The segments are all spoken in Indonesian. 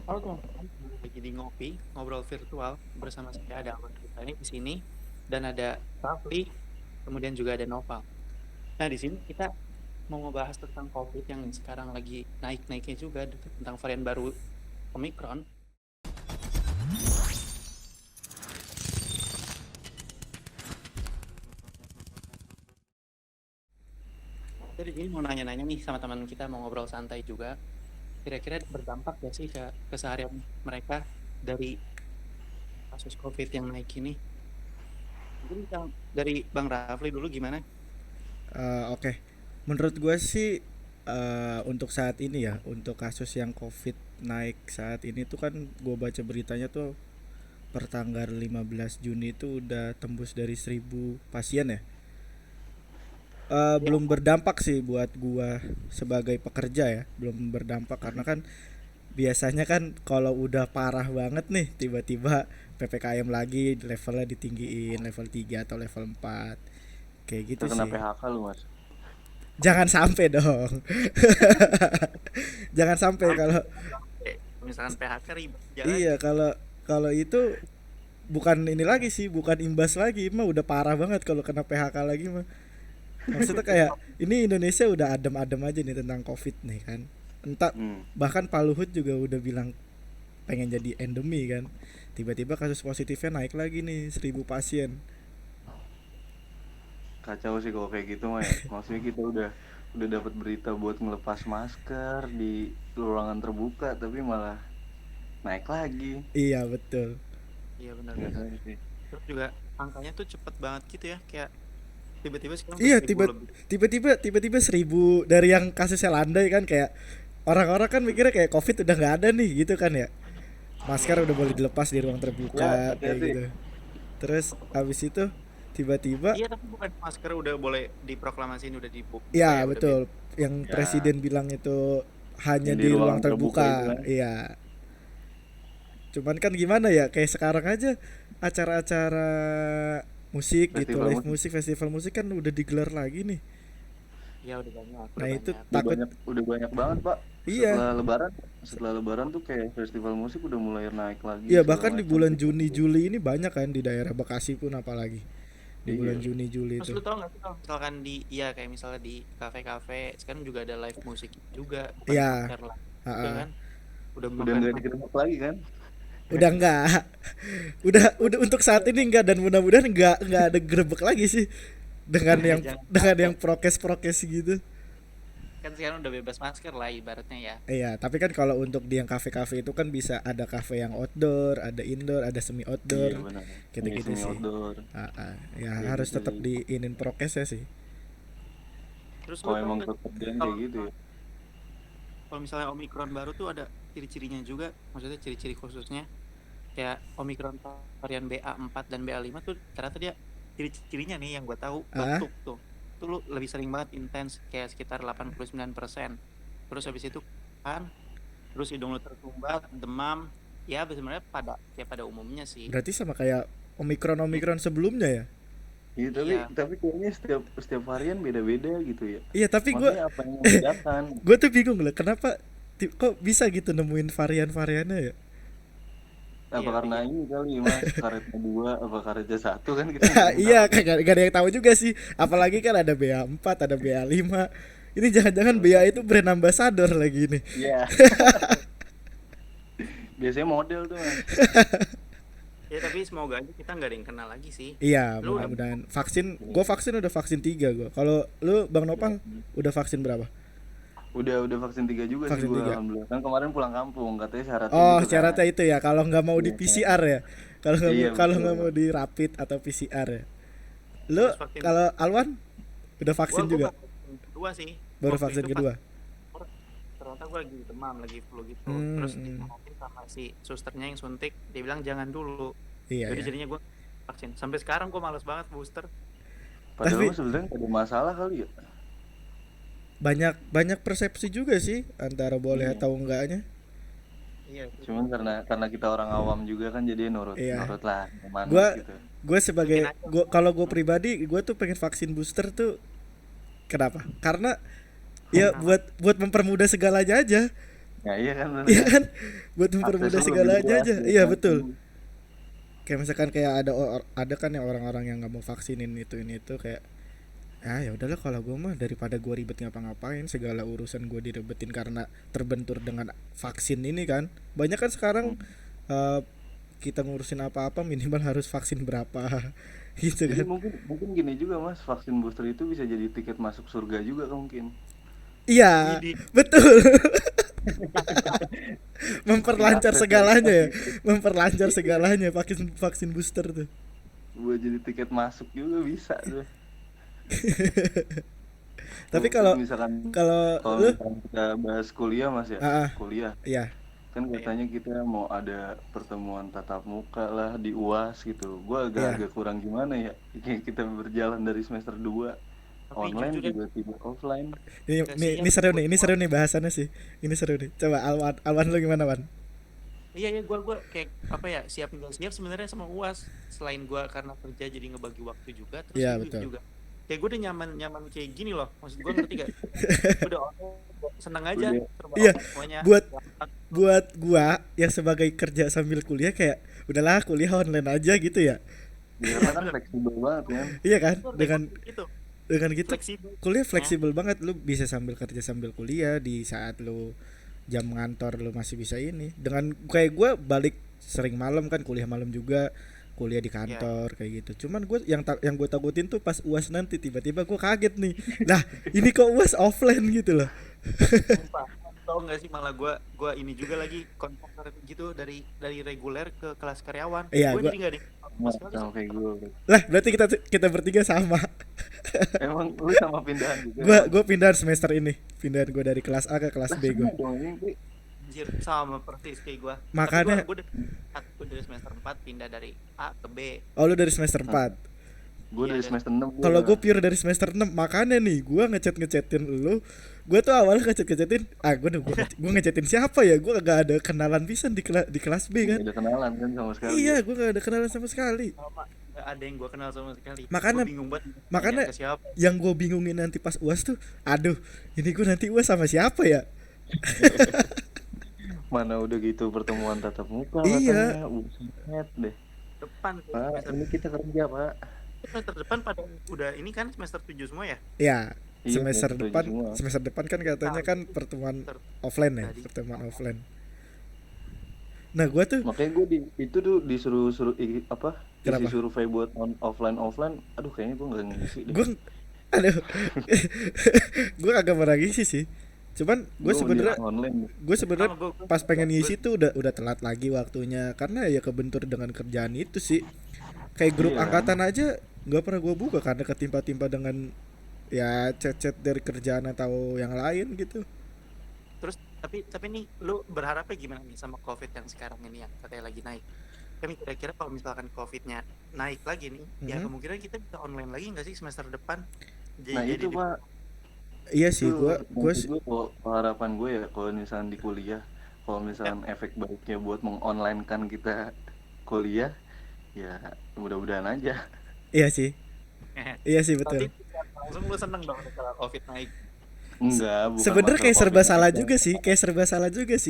Halo teman-teman, lagi di ngopi, ngobrol virtual bersama saya ada Ahmad Ghazali di sini dan ada Rafli, kemudian juga ada Noval. Nah, di sini kita mau ngebahas tentang COVID yang sekarang lagi naik-naiknya juga tentang varian baru Omicron. Jadi ini mau nanya-nanya nih sama teman kita mau ngobrol santai juga. Kira-kira berdampak gak sih ke keseharian mereka dari kasus COVID yang naik ini? Mungkin dari Bang Rafli dulu gimana? Oke. Menurut gue sih untuk saat ini ya, untuk kasus yang COVID naik saat ini tuh kan gue baca beritanya tuh per tanggal 15 Juni itu udah tembus dari 1.000 pasien ya. Ya, Belum berdampak sih buat gua sebagai pekerja ya, belum berdampak karena kan biasanya kan kalau udah parah banget nih tiba-tiba PPKM lagi levelnya ditinggiin level 3 atau level 4 kayak gitu Terkena sih. PHK lu mas. Jangan sampai dong. Jangan sampai kalau misalkan PHK ribet iya jalannya. kalau kalau itu bukan ini lagi sih, bukan imbas lagi, mah udah parah banget kalau kena PHK lagi mah. Maksudnya kayak ini Indonesia udah adem-adem aja nih tentang COVID nih kan. Entah Hmm. bahkan Pak Luhut juga udah bilang pengen jadi endemi kan. Tiba-tiba kasus positifnya naik lagi nih 1.000 pasien. Kacau sih kalau kayak gitu mah ya. Maksudnya kita udah dapat berita buat ngelepas masker di ruangan terbuka tapi malah naik lagi. Iya betul. Iya Nggak benar-benar. tahu sih. Terus juga angkanya tuh cepet banget gitu ya, kayak tiba-tiba sekarang udah Iya 1.000 lebih. tiba-tiba 1.000 dari yang kasusnya landai kan kayak orang-orang kan mikirnya kayak COVID udah nggak ada nih gitu kan ya. Iya, Masker udah boleh dilepas di ruang Ya, terbuka kayak hati-hati. gitu. Terus abis itu tiba-tiba iya tapi bukan masker udah boleh diproklamasiin udah dibuka ya ya, udah bebas. betul yang Ya, presiden bilang itu hanya yang di di ruang ruangan terbuka itu terbuka. kan. Iya. Cuman kan gimana ya kayak sekarang aja acara-acara musik gitu, Festival live musik musik, festival musik kan udah digelar lagi nih. Iya udah banyak, Nah udah itu banyak. takut udah banyak banget Pak. iya. Setelah Lebaran tuh kayak festival musik udah mulai naik lagi Iya segala bahkan di macam bulan gitu. Juni Juli ini banyak kan di daerah Bekasi pun apalagi di bulan Iya. Juni Juli Terus itu. lu tau gak sih kalau misalkan di, iya kayak misalnya di kafe-kafe sekarang juga ada live musik juga, bukan Iya. konser lah juga Ha-ha. kan, udah Udah bukan nggak konser. digerebek lagi kan? Udah enggak. Udah untuk saat ini enggak dan mudah-mudahan enggak ada gerebek lagi sih Jangan dengan yang sampai. prokes-prokes gitu. Kan sekarang udah bebas masker lah ibaratnya ya. Iya, tapi kan kalau untuk di yang kafe-kafe itu kan bisa ada kafe yang outdoor, ada indoor, ada semi Iya outdoor, benar. Ini gitu-gitu semi sih. outdoor Ah, ah. Ya kayak harus gitu tetap sih. diinin prokesnya sih. Terus lu Kalau tau emang gak pekerjaan kalau kayak gitu ya. kalau misalnya Omicron baru tuh ada ciri-cirinya juga, maksudnya ciri-ciri khususnya kayak Omicron varian BA4 dan BA5 tuh ternyata dia ciri-cirinya nih yang gue tahu Ah, batuk tuh lu lebih sering banget intens kayak sekitar 89%. Terus habis itu kan, terus hidung lu tersumbat, demam, ya sebenarnya pada kayak pada umumnya sih. berarti sama kayak Omikron sebelumnya ya? Iya tapi Iya, tapi kayaknya setiap setiap varian beda-beda gitu ya. Iya, tapi Maksudnya apa yang membedakan? gue tuh bingung loh kenapa kok bisa gitu nemuin varian-variannya ya? Apa iya karena iya. ini kali mas karetnya dua, apa karetnya satu kan kita nggak ada yang Iya, tahu. gak ada yang tahu juga sih. Apalagi kan ada BA4, ada BA5. Ini jangan-jangan Terus BA itu brand ambassador lagi nih. Iya, biasanya model tuh mas. ya tapi semoga aja kita nggak ada yang kena lagi sih. Iya, Lu udah mudah-mudahan vaksin. Iya. Udah vaksin 3 gue. Kalau lu Bang Nopal udah vaksin berapa? Udah vaksin 3 juga sih Vaksin gue 3. alhamdulillah. Kan kemarin pulang kampung katanya syaratnya Oh, gitu kan. syaratnya itu ya. Kalau nggak mau di Iya kan. PCR ya. Iya Kalau betul. nggak mau di rapid atau PCR ya. Lu harus vaksin. kalau Alwan udah Gua vaksin gua juga? baru vaksin kedua sih. Baru Waktu vaksin itu pas kedua. ternyata gue lagi demam, lagi flu gitu. Hmm, Terus ditanya sama si susternya yang suntik, dia bilang jangan dulu. iya Jadi ya. jadinya gue vaksin. Sampai sekarang gue males banget booster. Padahal Tapi mah sebenarnya nggak ada masalah kali ya. banyak banyak persepsi juga sih antara boleh Iya. atau enggaknya. Iya, itu Cuman karena kita orang awam juga kan jadi nurut Iya. nurut lah manut Gua gitu. gue ikutin sebagai aja. kalau gue pribadi gue tuh pengen vaksin booster tuh kenapa? Karena ya Kenapa? buat mempermudah segalanya aja. Nah iya kan bener Iya kan. kan? Buat Akses mempermudah lu lebih segalanya luas aja. ya Iya kan. betul. Kayak misalkan kayak ada kan yang orang-orang yang nggak mau vaksinin itu ini itu kayak ya udahlah kalau gue mah daripada gue ribet ngapa-ngapain segala urusan gue direbetin karena terbentur dengan vaksin ini kan. Banyak kan sekarang Hmm. eh, kita ngurusin apa-apa minimal harus vaksin berapa gitu Jadi kan. mungkin mungkin gini juga Mas, vaksin booster itu bisa jadi tiket masuk surga juga kan mungkin. Iya, Widih. betul. Saking Memperlancar aksesnya segalanya luas ya. gitu. Memperlancar Iya, segalanya vaksin vaksin booster tuh. buat jadi tiket masuk juga bisa tuh. Tapi Terus kalau misalkan kalau kalau lu misalkan kita bahas kuliah Mas ya, ah kuliah iya. kan Ya, katanya kita mau ada pertemuan tatap muka lah di UAS gitu. Gua Iya. agak-agak kurang gimana ya. Kayak kita berjalan dari semester 2 tapi online jujur ya tiba-tiba offline. gak sih Ini yang seru nih, buat ini gua. seru nih bahasannya sih. Ini seru nih. Coba Alwan lu gimana, Wan? Iya ya, gue kayak apa ya, siap nggak siap sebenarnya sama UAS. Selain gue karena kerja jadi ngebagi waktu juga, terus Iya, ini betul. juga kayak gue udah nyaman nyaman kayak gini loh. Maksud gue ngerti gak? Udah online, seneng aja, Udah serba Iya, online semuanya. buat Gampang. buat gua yang sebagai kerja sambil kuliah kayak udahlah kuliah online aja gitu ya. ya karena kan fleksibel banget kan. Iya kan? Betul, Dengan gitu, gitu fleksibel. kuliah Ya, fleksibel banget, lu bisa sambil kerja sambil kuliah di saat lu jam ngantor lu masih bisa ini. Dengan kayak gua balik sering malam kan kuliah malam juga, kuliah di ya, kantor kayak gitu. Cuman gue yang gue takutin tuh pas UAS nanti tiba-tiba gue kaget nih. Lah, ini kok UAS offline gitu loh. sumpah. Tau nggak sih, malah gue ini juga lagi kontak gitu dari reguler ke kelas karyawan. Iya, Gue gua jadi nggak ada sama Sama, sekali sama sama kayak sekali. gue. lah berarti kita bertiga sama. Emang lu sama pindahan juga Gua emang. gue pindahan semester ini. Pindahan gue dari kelas A ke kelas Lah B gue. sama dong ini. Pi. Anjir, sama persis kayak gue. Tapi Makanya gue dari semester 4 pindah dari A ke B. oh lu dari semester 4. Gue Iya, dari dan semester 6 Kalau gue gue. pure dari semester 6. Makanya nih gue ngechatin lu. Gue tuh awalnya ngechatin. Gue ngechatin siapa ya? Gue gak ada kenalan pisan di kelas B kan. Gak ada kenalan kan sama sekali Iya, ya. gue gak ada kenalan sama sekali. sama nggak ada yang gue kenal sama sekali. Gue Makanya bingung banget nanya makanya ke siapa. yang gue bingungin nanti pas UAS tuh, aduh, ini gue nanti UAS sama siapa ya? Mana udah gitu pertemuan tatap muka Iya, katanya. Buset deh. Depan tuh Pak, semester ini kita kerja, Pak. semester depan pada udah ini kan semester 7 semua ya. ya Iya, setuju semua. semester depan kan katanya kan pertemuan offline ya, Tadi pertemuan offline. Nah, gue tuh Makanya gue itu tuh disuruh apa? Isi kenapa? survei buat offline. Aduh, kayaknya gue nggak ngisi deh. Gue aduh, gue kagak pernah ngisi sih. Cuman Gue mending online. gue sebenarnya sama gue pas pengen ngisi tuh udah telat lagi waktunya karena ya kebentur dengan kerjaan itu sih. Kayak grup Iya. angkatan aja nggak pernah gue buka karena ketimpa-timpa dengan ya chat-chat dari kerjaan atau yang lain gitu. terus tapi nih lu berharapnya gimana nih sama COVID yang sekarang ini yang katanya lagi naik? Kami kira-kira kalau misalkan COVID-nya naik lagi nih, ya Mhm. kemungkinan kita bisa online lagi nggak sih semester depan? Nah Jadi itu Pak, Iya sih, itu gue maksud gue kalau harapan gue ya kalau misalkan di kuliah, kalau ya, misalkan efek baiknya buat mengonline kan kita kuliah, ya mudah-mudahan aja. iya sih, iya sih Tapi betul. langsung lu seneng dong kalau COVID naik. Enggak, bukan Sebenarnya masalah kayak serba COVID salah aja. juga sih,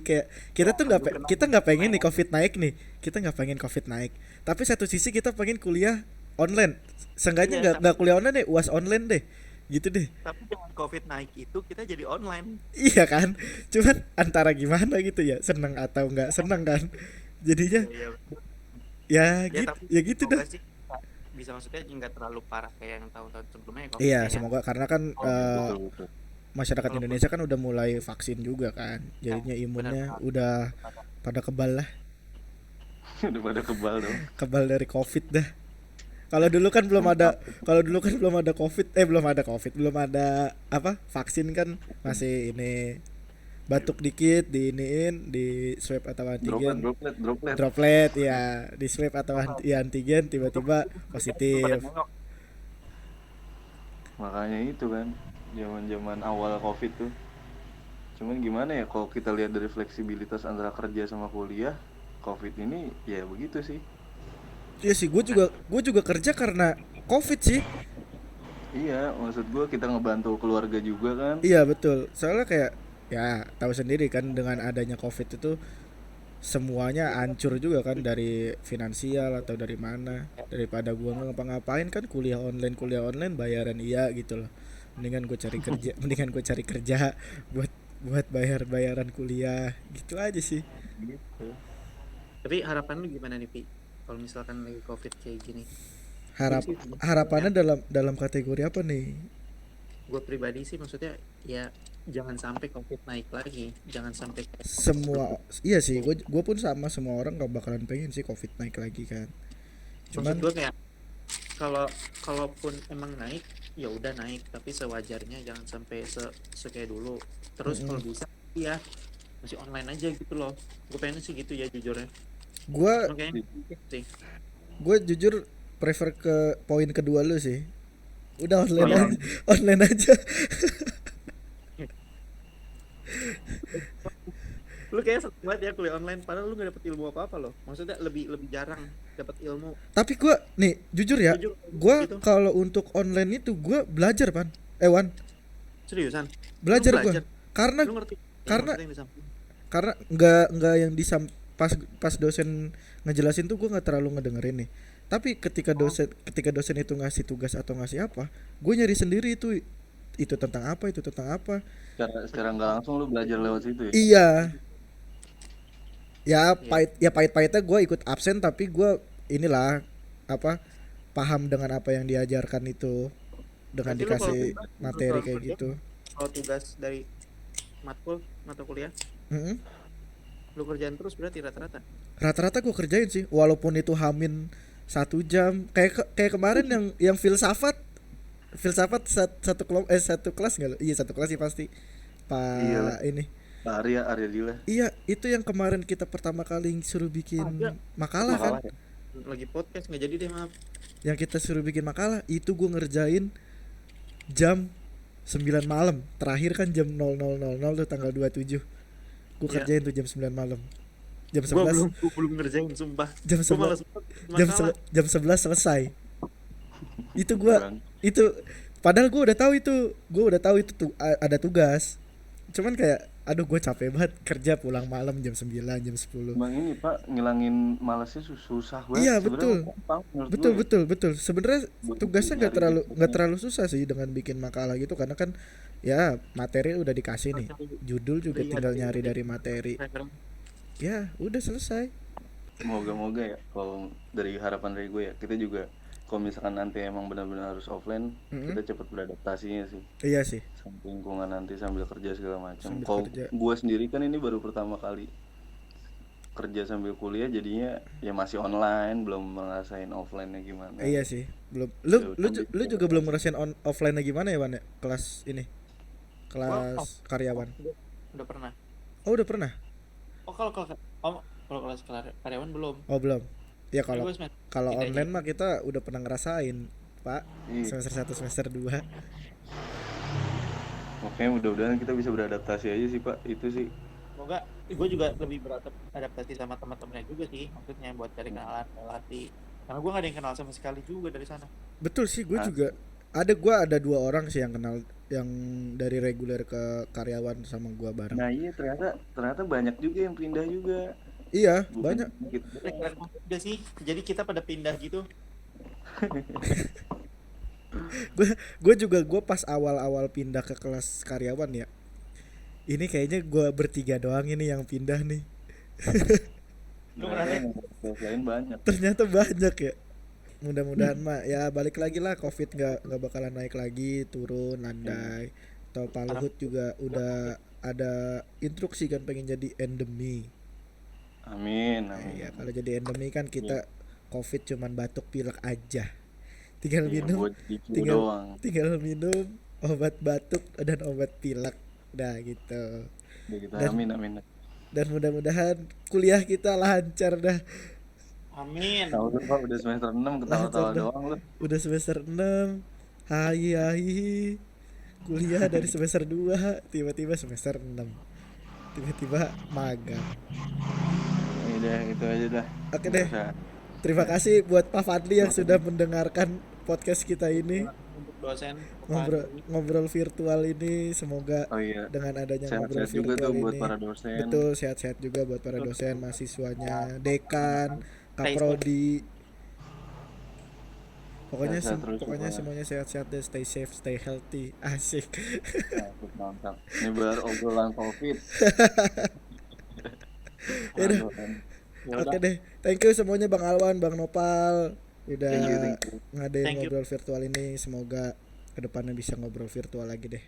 kayak kita tuh Lu kenapa? kita nggak pengen nih COVID naik nih, kita nggak pengen COVID naik. Tapi satu sisi kita pengen kuliah online, seenggaknya Iya, nggak kuliah online deh, UAS online deh, gitu deh. tapi dengan COVID naik itu kita jadi online. Iya kan, cuman antara gimana gitu ya, seneng atau nggak seneng kan, jadinya Iya, ya ya gitu, tapi ya gitu dah. semoga sih bisa maksudnya nggak terlalu parah kayak yang tahun-tahun sebelumnya ya Iya, COVID-nya ya. semoga karena kan Betul. masyarakat Walaupun Indonesia kan udah mulai vaksin juga kan, ya, jadinya benar imunnya banget. udah pada kebal lah, Udah pada kebal dong. kebal dari COVID dah. Kalau dulu kan belum ada, belum ada apa vaksin kan masih ini batuk dikit diiniin di swab atau antigen Droplet. droplet ya di swab atau antigen tiba-tiba Itu pada positif. nengok. Makanya itu kan, zaman-zaman awal COVID tuh. Cuman gimana ya kalau kita lihat dari fleksibilitas antara kerja sama kuliah, COVID ini ya begitu sih. Iya sih, gue juga kerja karena COVID sih. Iya, maksud gue kita ngebantu keluarga juga kan. Iya betul, soalnya kayak ya tahu sendiri kan dengan adanya covid itu semuanya hancur juga kan, dari finansial atau dari mana. Daripada gua nggak ngapa-ngapain kan, kuliah online bayaran iya gitu loh, mendingan gue cari kerja mendingan gue cari kerja buat buat bayaran kuliah gitu aja sih. Gitu. Tapi harapan lu gimana nih, Pi? Kalau misalkan lagi COVID kayak gini. Gue Harap sih harapannya ya, dalam dalam kategori apa nih? gue pribadi sih maksudnya ya jangan sampai COVID naik lagi, jangan sampai kayak COVID Semua, sebelum iya sih, itu. gue pun sama, semua orang gak bakalan pengen sih covid naik lagi kan. Maksud Cuman gue kayak kalau kalaupun emang naik ya udah naik, tapi sewajarnya jangan sampai kayak dulu. Terus kalau mm-mm. bisa ya masih online aja gitu loh. Gue pengen sih gitu ya jujurnya. gue Cuma kayaknya sih. gue jujur prefer ke poin kedua lu sih, udah online Iya. aja. Online aja. Lu kayak seneng banget ya kuliah online, padahal lu gak dapet ilmu apa-apa loh. Maksudnya lebih lebih jarang dapat ilmu. Tapi gue nih jujur ya, Jujur gue gitu. kalau untuk online itu gue belajar pan, Wan, Seriusan. Lu belajar gue belajar. karena Lu ngerti karena maksudnya yang disampaikan. karena nggak yang pas pas dosen ngejelasin tuh gue nggak terlalu ngedengerin nih. Tapi Oh, ketika dosen itu ngasih tugas atau ngasih apa, gue nyari sendiri itu tentang apa, itu tentang apa. Secara nggak langsung lu belajar lewat situ ya. Iya, iya. ya pahitnya gue ikut absen, tapi gue inilah apa, paham dengan apa yang diajarkan itu dengan Berarti lu kalau dikasih materi kayak kerja, gitu. kalau tugas dari matkul mata kuliah, Mm-mm. lu kerjaan terus berarti rata-rata. Rata-rata gue kerjain sih, walaupun itu hamin 1 jam, kayak kemarin yang filsafat satu kelas nggak lo? Iya satu kelas sih pasti, Iya lah. pak ini. Pak Arya Dila. Iya itu yang kemarin kita pertama kali suruh Ada bikin makalah kan, Makalah ya. lagi podcast nggak jadi deh, maaf. yang kita suruh bikin makalah itu gue ngerjain jam 9 malam, terakhir kan jam 00.00 tuh tanggal 27, gue Iya, kerjain tuh jam 9 malam, jam gua 11 belum ngerjain sumpah. jam Gua 11 malas banget makalah. jam 11 selesai. Itu gua Bang. itu padahal gue udah tahu itu tuh ada tugas, cuman kayak aduh gue capek banget kerja pulang malam jam 9 jam 10. Bang ini Pak ngilangin malasnya susah banget Iya sebenarnya, betul, gampang menurut gue betul ya. betul betul sebenarnya Buat tugasnya nyari nggak infonya. terlalu susah sih dengan bikin makalah gitu, karena kan ya materi udah dikasih nih, judul juga Iya, tinggal nyari dari materi, referensi. ya udah selesai. Moga-moga ya, kalau dari harapan dari gue ya, kita juga kalau misalkan nanti emang benar-benar harus offline, Mm-mm. kita cepat beradaptasinya sih Iya sih, sama lingkungan nanti sambil kerja segala macam. sambil Kalau kerja. gue sendiri kan ini baru pertama kali kerja sambil kuliah, jadinya ya masih online, belum ngerasain offline-nya gimana. Iya sih, belum. Lu Ya lu udah ju- gitu lu ya. juga belum ngerasain offline-nya gimana ya, Wan ya? Kelas ini, Gua oh, kelas karyawan. udah pernah. Oh, udah pernah? Oh, kalau kelas karyawan belum. Oh, belum. Ya Ini kalau gue semester kalau tiga aja. online mah kita udah pernah ngerasain, Pak. Iya, Semester 1 semester 2. makanya mudah-mudahan kita bisa beradaptasi aja sih Pak, itu sih. Semoga gue juga lebih beradaptasi sama teman-temannya juga sih, maksudnya buat cari kenalan, relasi. Karena gue gak ada yang kenal sama sekali juga dari sana. Betul sih, gue Asli. juga ada 2 orang sih yang kenal, yang dari reguler ke karyawan sama gua bareng. Nah iya, ternyata banyak juga yang pindah juga, Iya, bukan banyak. sedikit Kira-kira doang. udah sih, jadi kita pada pindah gitu. Gue pas awal-awal pindah ke kelas karyawan ya. Ini kayaknya gua bertiga doang ini yang pindah nih. Lu Ternyata ngerasain? yang kelas lain banyak. Ternyata banyak ya. Mudah-mudahan mah ya balik lagi lah, covid nggak bakalan naik lagi, turun landai. Atau Pak Karena Luhut juga udah ada instruksi kan pengen jadi endemi. Amin, Nah, amin. ya kalau jadi endemi kan Iya, kita covid cuman batuk pilek aja. Tinggal iya minum, buat di flu tinggal doang. tinggal minum obat batuk dan obat pilek. Udah gitu. Udah kita Dan amin, amin. dan mudah-mudahan kuliah kita lancar dah. amin. Tahu lu Pak udah semester 6 Lancar ketawa-tawa dah. doang lu. Udah semester 6. Hai hai. Kuliah dari semester 2 tiba-tiba semester 6. Tiba-tiba magang. Ya udah itu aja dah. Oke Nggak deh. usah. Terima kasih buat Pak Fadli yang sudah mendengarkan podcast kita ini. Untuk dosen ngobrol Padi. ngobrol virtual ini, semoga Oh iya, dengan adanya ngobrol sehat-sehat juga tuh virtual buat ini para dosen. betul sehat-sehat juga buat para dosen, mahasiswanya, dekan, Stay safe. kaprodi. Pokoknya Sehat-sehat terus pokoknya pokoknya. semuanya sehat-sehat deh, stay safe, stay healthy. Asik. Mantap, mantap. Ini baru obrolan COVID. Ya udah, Aduh, kan. Ya oke udah, deh. Thank you semuanya, Bang Alwan, Bang Nopal, Thank you, udah thank you. ngadain thank you. ngobrol virtual ini. Semoga kedepannya bisa ngobrol virtual lagi deh.